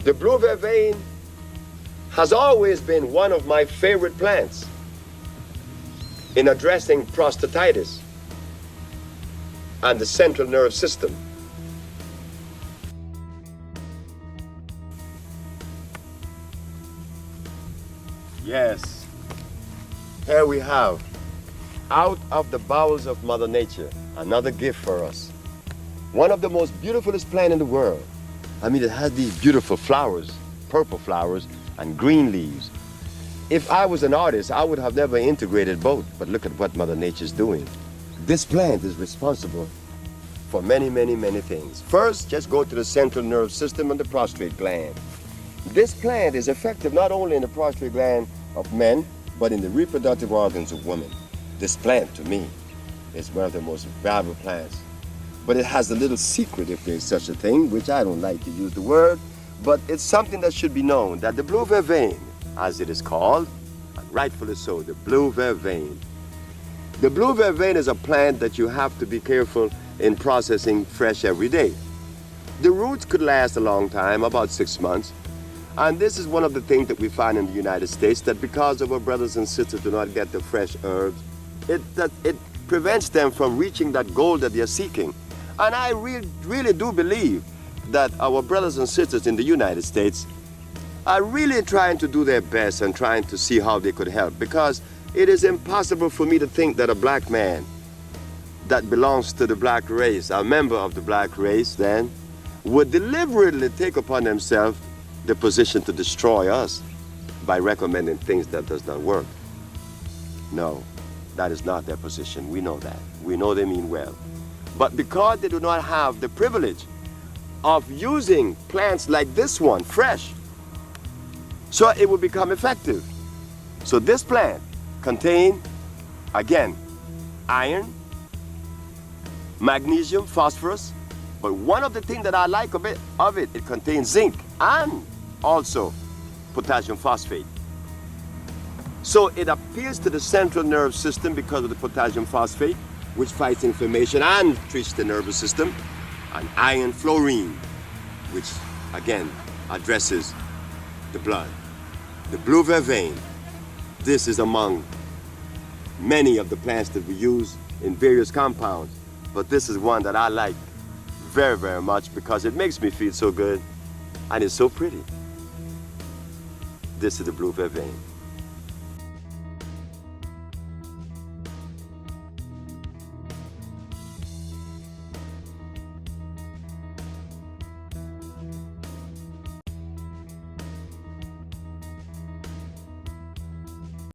The blue vervain has always been one of my favorite plants in addressing prostatitis and the central nerve system. Yes, here we have, out of the bowels of Mother Nature, another gift for us. One of the most beautifulest plants in the world. I mean, it has these beautiful flowers, purple flowers, and green leaves. If I was an artist, I would have never integrated both, but look at what Mother Nature's doing. This plant is responsible for many, many, many things. First, just go to the central nerve system and the prostate gland. This plant is effective not only in the prostate gland of men, but in the reproductive organs of women. This plant, to me, is one of the most valuable plants. But it has a little secret, if there's such a thing, which I don't like to use the word, but it's something that should be known, that the blue vervain, as it is called, and rightfully so, the blue vervain. The blue vervain is a plant that you have to be careful in processing fresh every day. The roots could last a long time, about 6 months. And this is one of the things that we find in the United States, that because of our brothers and sisters do not get the fresh herbs, it prevents them from reaching that goal that they're seeking. And I really do believe that our brothers and sisters in the United States are really trying to do their best and trying to see how they could help, because it is impossible for me to think that a black man that belongs to the black race, a member of the black race then, would deliberately take upon themselves the position to destroy us by recommending things that does not work. No, that is not their position. We know that. We know they mean well. But because they do not have the privilege of using plants like this one, fresh, so it will become effective. So this plant contains, again, iron, magnesium, phosphorus, but one of the things that I like of it contains zinc and also potassium phosphate. So it appeals to the central nerve system because of the potassium phosphate, which fights inflammation and treats the nervous system, and iron fluorine, which again addresses the blood. The blue vervain, this is among many of the plants that we use in various compounds, but this is one that I like very, very much because it makes me feel so good and it's so pretty. This is the blue vervain.